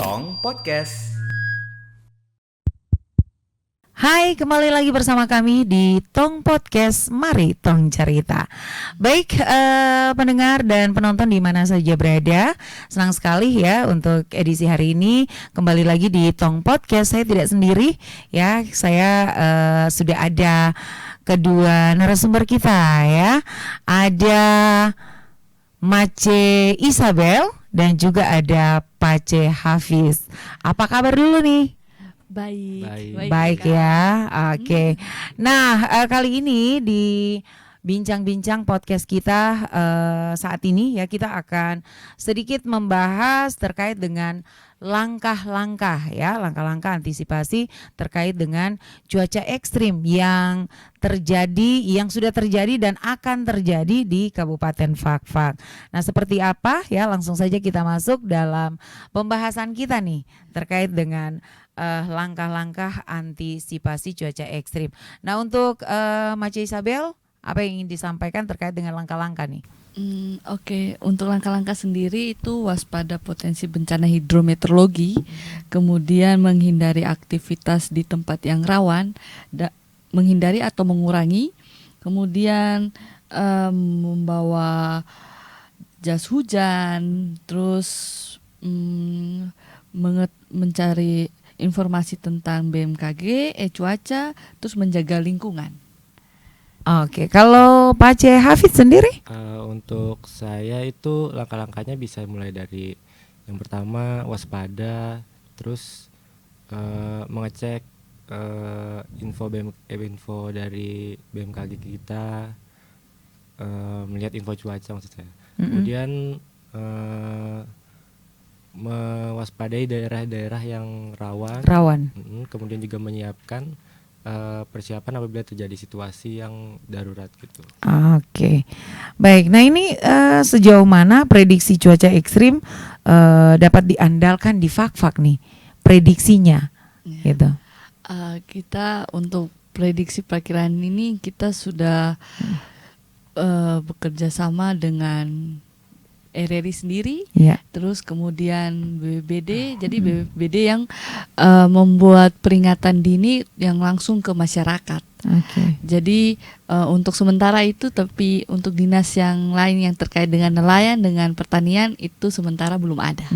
Tong Podcast. Hai, kembali lagi bersama kami di Tong Podcast. Mari Tong Cerita. Baik, pendengar dan penonton di mana saja berada, senang sekali ya untuk edisi hari ini kembali lagi di Tong Podcast. Saya tidak sendiri ya, saya sudah ada kedua narasumber kita ya. Ada Mace Isabel dan juga ada Pace Hafiz. Apa kabar dulu nih? Baik ya. Oke. Nah, kali ini di bincang-bincang podcast kita saat ini ya, kita akan sedikit membahas terkait dengan langkah-langkah antisipasi terkait dengan cuaca ekstrim yang sudah terjadi dan akan terjadi di Kabupaten Fakfak. Nah, seperti apa ya, langsung saja kita masuk dalam pembahasan kita nih terkait dengan langkah-langkah antisipasi cuaca ekstrim. Nah, untuk Mace Isabel, apa yang ingin disampaikan terkait dengan langkah-langkah nih? Oke. Untuk langkah-langkah sendiri itu waspada potensi bencana hidrometeorologi, kemudian menghindari aktivitas di tempat yang rawan, menghindari atau mengurangi, kemudian membawa jas hujan, terus mencari informasi tentang BMKG, cuaca, terus menjaga lingkungan. Oke, kalau Pace Hafiz sendiri? Untuk saya itu langkah-langkahnya bisa mulai dari yang pertama waspada, terus mengecek info dari BMKG kita, melihat info cuaca maksud saya. Kemudian mewaspadai daerah-daerah yang rawan. Kemudian juga menyiapkan persiapan apabila terjadi situasi yang darurat gitu. Oke. Baik, nah ini sejauh mana prediksi cuaca ekstrim dapat diandalkan di Fakfak nih, prediksinya gitu. Kita untuk prediksi perakiraan ini kita sudah bekerja sama dengan RRI sendiri, terus kemudian BBBD. Jadi BBBD yang membuat peringatan dini yang langsung ke masyarakat. Jadi untuk sementara itu, tapi untuk dinas yang lain yang terkait dengan nelayan, dengan pertanian itu sementara belum ada.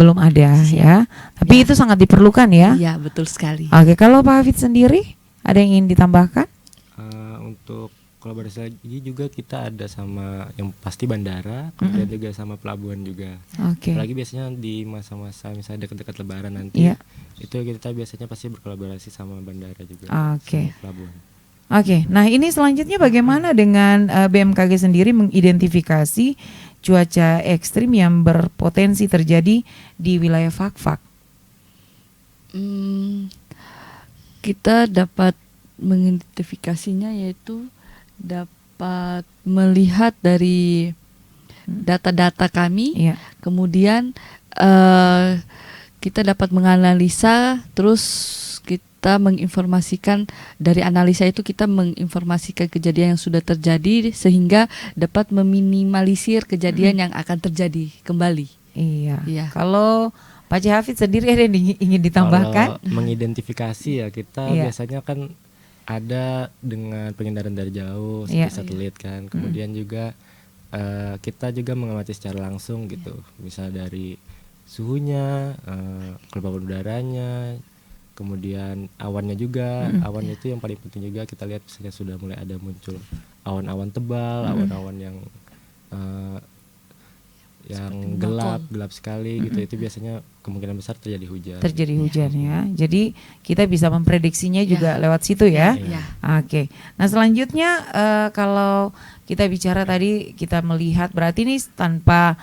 Ya. Tapi itu sangat diperlukan ya. Iya, betul sekali. Oke, kalau Pak Hafid sendiri ada yang ingin ditambahkan? Untuk kolaborasi lagi juga kita ada sama yang pasti bandara, kemudian juga sama pelabuhan juga. Apalagi biasanya di masa-masa misalnya dekat-dekat Lebaran nanti, itu kita biasanya pasti berkolaborasi sama bandara juga, sama pelabuhan. Nah ini selanjutnya bagaimana dengan BMKG sendiri mengidentifikasi cuaca ekstrim yang berpotensi terjadi di wilayah Fakfak? Kita dapat mengidentifikasinya yaitu dapat melihat dari data-data kami, kemudian kita dapat menganalisa, terus kita menginformasikan dari analisa itu, kita menginformasikan kejadian yang sudah terjadi sehingga dapat meminimalisir kejadian yang akan terjadi kembali. Iya. Kalau Pak Hafid sendiri ada yang ingin ditambahkan? Kalau mengidentifikasi ya kita biasanya kan ada dengan pengindaran dari jauh seperti satelit kan. Kemudian juga kita juga mengamati secara langsung gitu. Misal dari suhunya, kelembapan udaranya, kemudian awannya juga. Awan itu yang paling penting juga, kita lihat misalnya sudah mulai ada muncul awan-awan tebal, awan-awan yang gelap sekali gitu, itu biasanya kemungkinan besar terjadi hujan ya. Jadi kita bisa memprediksinya juga lewat situ ya. Oke. Nah, selanjutnya kalau kita bicara tadi, kita melihat berarti ini tanpa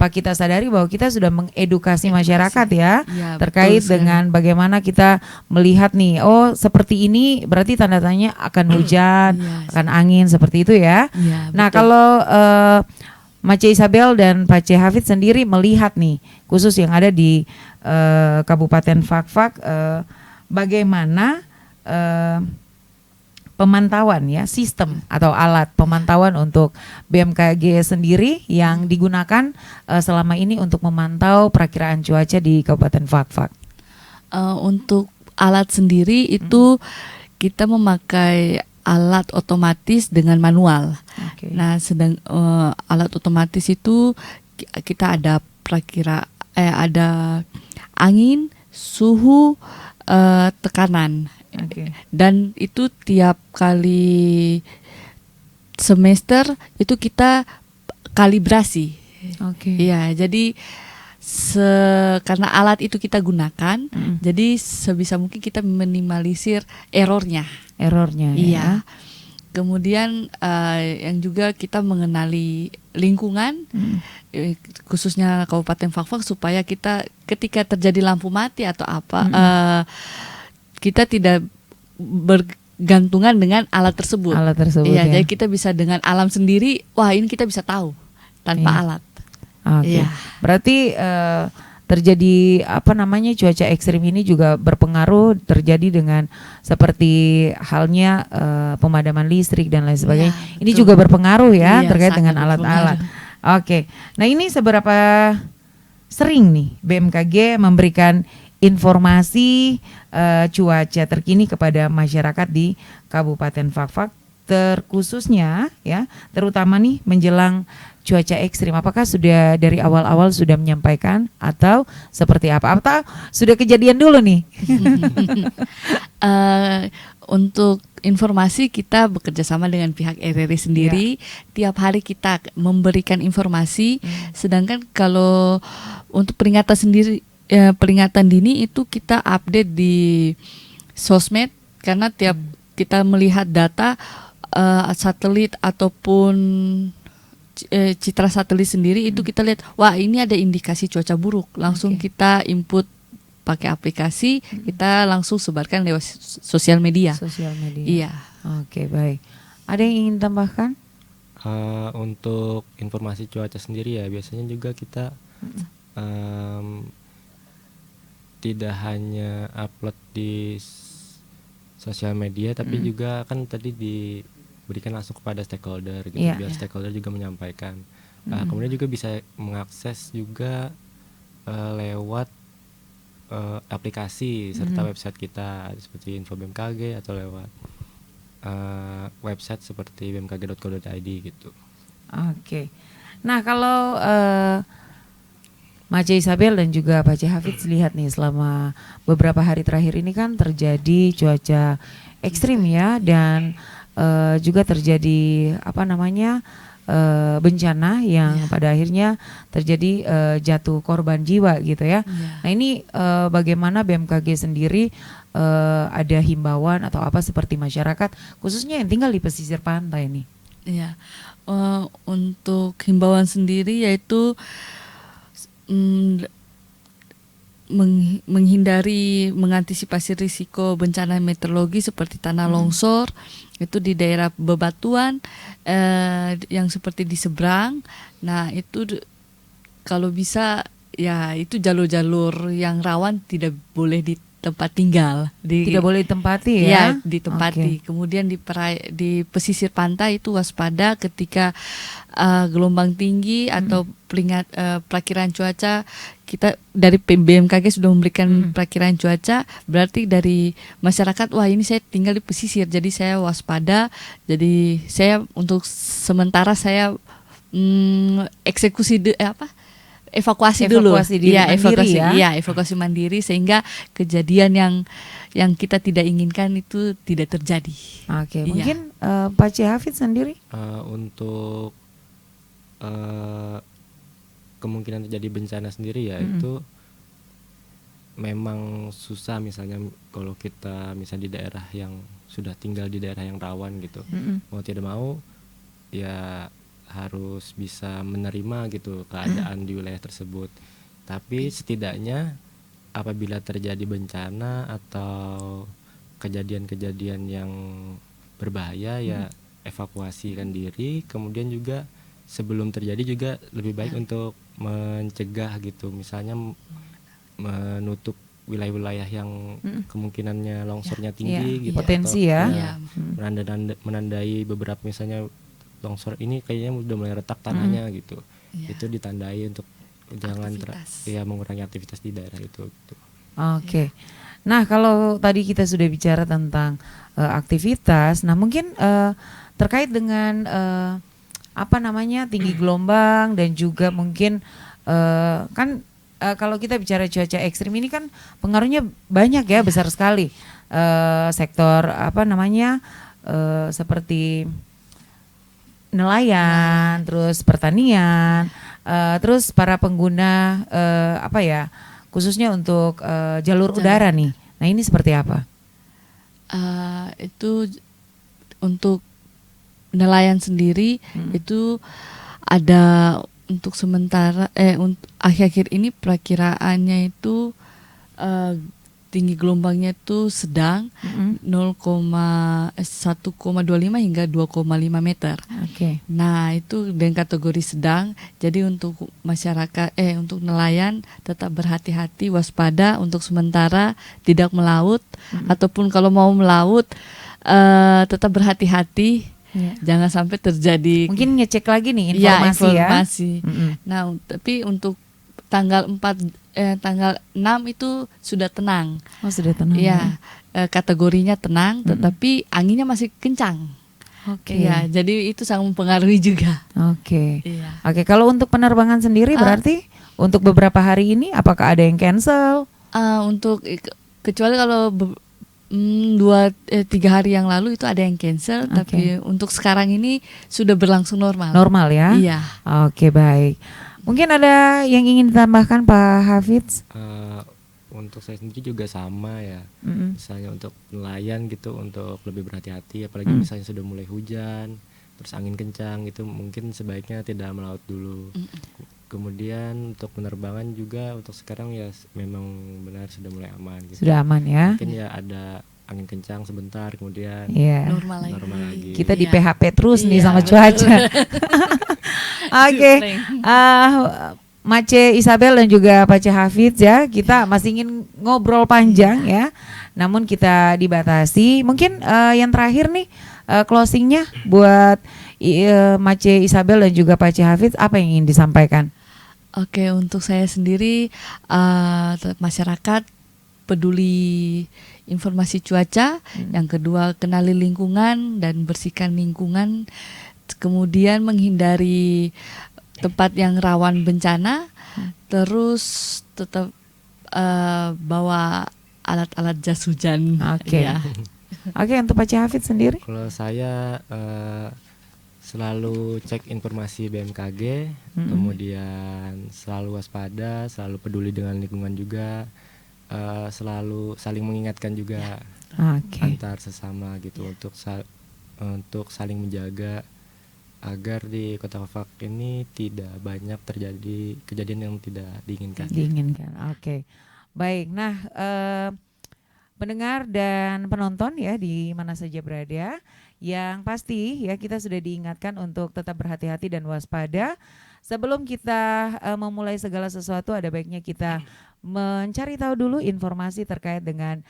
kita sadari bahwa kita sudah mengedukasi masyarakat ya terkait dengan bagaimana kita melihat nih, oh seperti ini berarti tanda-tandanya akan hujan, akan angin, seperti itu ya. Nah, kalau Mace Isabel dan Pace Hafid sendiri melihat nih, khusus yang ada di Kabupaten Fakfak, bagaimana pemantauan ya, sistem atau alat pemantauan untuk BMKG sendiri yang digunakan selama ini untuk memantau perakiraan cuaca di Kabupaten Fak-Fak? Untuk alat sendiri itu kita memakai alat otomatis dengan manual. Nah, alat otomatis itu kita ada ada angin, suhu, tekanan. Dan itu tiap kali semester itu kita kalibrasi. Ya, jadi karena alat itu kita gunakan, jadi sebisa mungkin kita minimalisir errornya. Iya. Kemudian yang juga kita mengenali lingkungan, khususnya Kabupaten Fak-Fak, supaya kita ketika terjadi lampu mati atau apa, kita tidak bergantungan dengan alat tersebut. Iya, jadi kita bisa dengan alam sendiri. Wah, ini kita bisa tahu tanpa alat. Iya. Berarti terjadi cuaca ekstrim ini juga berpengaruh terjadi dengan seperti halnya pemadaman listrik dan lain sebagainya. Ini juga berpengaruh ya terkait dengan alat-alat. Nah ini seberapa sering nih BMKG memberikan informasi cuaca terkini kepada masyarakat di Kabupaten Fak-Fak, terkhususnya ya, terutama nih menjelang cuaca ekstrim? Apakah sudah dari awal-awal sudah menyampaikan atau seperti apa? Atau sudah kejadian dulu nih? Untuk informasi kita bekerja sama dengan pihak RRI sendiri. Tiap hari kita memberikan informasi. Sedangkan kalau untuk peringatan sendiri, peringatan dini itu kita update di sosmed, karena tiap kita melihat data satelit ataupun citra satelit sendiri itu kita lihat, wah ini ada indikasi cuaca buruk, langsung kita input pakai aplikasi, kita langsung sebarkan lewat sosial media. Iya. Baik. Ada yang ingin tambahkan? Untuk informasi cuaca sendiri ya, biasanya juga kita tidak hanya upload di sosial media, tapi juga kan tadi diberikan langsung kepada stakeholder gitu, biar stakeholder juga menyampaikan. Kemudian juga bisa mengakses juga lewat aplikasi serta website kita seperti Info BMKG atau lewat website seperti bmkg.co.id gitu. Nah kalau Mace Isabel dan juga Pak C. Hafiz lihat nih, selama beberapa hari terakhir ini kan terjadi cuaca ekstrim ya, dan juga terjadi bencana yang pada akhirnya terjadi jatuh korban jiwa gitu ya. Nah ini bagaimana BMKG sendiri ada himbauan atau apa seperti masyarakat khususnya yang tinggal di pesisir pantai nih? Iya, untuk himbauan sendiri yaitu menghindari, mengantisipasi risiko bencana meteorologi seperti tanah longsor itu di daerah bebatuan yang seperti di seberang. Nah itu kalau bisa ya, itu jalur-jalur yang rawan tidak boleh di tempat tinggal, tidak boleh ditempati ya? Ditempati. Kemudian di pesisir pantai itu waspada ketika gelombang tinggi atau perakiran cuaca. Kita dari BMKG sudah memberikan perakiran cuaca, berarti dari masyarakat, wah ini saya tinggal di pesisir, jadi saya waspada. Jadi saya untuk sementara saya evakuasi dulu. Evakuasi mandiri sehingga kejadian yang kita tidak inginkan itu tidak terjadi. Mungkin Pak C. Hafiz sendiri untuk kemungkinan terjadi bencana sendiri ya, itu memang susah. Misalnya kalau kita di daerah yang sudah tinggal di daerah yang rawan gitu, mau tidak mau ya harus bisa menerima gitu keadaan di wilayah tersebut. Tapi setidaknya apabila terjadi bencana atau kejadian-kejadian yang berbahaya ya evakuasikan diri. Kemudian juga sebelum terjadi juga lebih baik untuk mencegah gitu, misalnya menutup wilayah-wilayah yang kemungkinannya longsornya tinggi gitu, potensi ya, menandai beberapa misalnya longsor ini kayaknya udah mulai retak tanahnya gitu, itu ditandai untuk jangan mengurangi aktivitas di daerah itu gitu. Oke. Nah, kalau tadi kita sudah bicara tentang aktivitas, nah mungkin terkait dengan tinggi gelombang dan juga mungkin kalau kita bicara cuaca ekstrim ini kan pengaruhnya banyak ya, besar sekali. Sektor seperti nelayan, terus pertanian, terus para pengguna khususnya untuk jalur udara nih. Nah, ini seperti apa? Itu untuk nelayan sendiri itu ada untuk sementara untuk akhir-akhir ini perakiraannya itu tinggi gelombangnya itu sedang 1,25 hingga 2,5 meter. Oke. Nah, itu dengan kategori sedang. Jadi untuk masyarakat untuk nelayan tetap berhati-hati, waspada untuk sementara tidak melaut ataupun kalau mau melaut tetap berhati-hati. Jangan sampai terjadi. Mungkin ngecek lagi nih informasi. Nah, tapi untuk tanggal 6 itu sudah tenang. Oh, sudah tenang. Ya, kategorinya tenang, tetapi anginnya masih kencang. Oke. Ya, jadi itu sangat mempengaruhi juga. Oke. Oke, kalau untuk penerbangan sendiri berarti untuk beberapa hari ini apakah ada yang cancel? Untuk kecuali kalau 2-3 hari yang lalu itu ada yang cancel, tapi untuk sekarang ini sudah berlangsung normal. Normal ya? Iya. Oke, baik. Mungkin ada yang ingin ditambahkan Pak Hafidz? Untuk saya sendiri juga sama ya. Misalnya untuk nelayan gitu, untuk lebih berhati-hati, apalagi misalnya sudah mulai hujan, terus angin kencang gitu, mungkin sebaiknya tidak melaut dulu. Kemudian untuk penerbangan juga untuk sekarang ya memang benar sudah mulai aman gitu. Sudah aman ya. Mungkin ya ada angin kencang sebentar kemudian normal lagi. Kita di PHP terus nih sama cuaca. Oke. Mace Isabel dan juga Pace Hafidz ya, kita masih ingin ngobrol panjang ya. Namun kita dibatasi. Mungkin yang terakhir nih closingnya buat Mace Isabel dan juga Pace Hafidz, apa yang ingin disampaikan? Oke, untuk saya sendiri masyarakat peduli informasi cuaca, yang kedua kenali lingkungan dan bersihkan lingkungan, kemudian menghindari tempat yang rawan bencana, terus tetap bawa alat-alat jas hujan. Oke. Oke, untuk Pace Hafidz sendiri? Kalau saya selalu cek informasi BMKG, kemudian selalu waspada, selalu peduli dengan lingkungan juga, selalu saling mengingatkan juga antar sesama gitu, untuk saling menjaga agar di Kota Fak ini tidak banyak terjadi kejadian yang tidak diinginkan. Oke. Baik. Nah, pendengar dan penonton ya di mana saja berada, yang pasti ya kita sudah diingatkan untuk tetap berhati-hati dan waspada. Sebelum kita memulai segala sesuatu, ada baiknya kita mencari tahu dulu informasi terkait dengan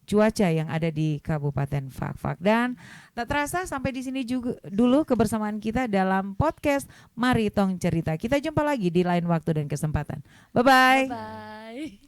cuaca yang ada di Kabupaten Fak-Fak. Dan tak terasa sampai di sini juga dulu kebersamaan kita dalam podcast Mari Tong Cerita. Kita jumpa lagi di lain waktu dan kesempatan. Bye-bye. Bye-bye.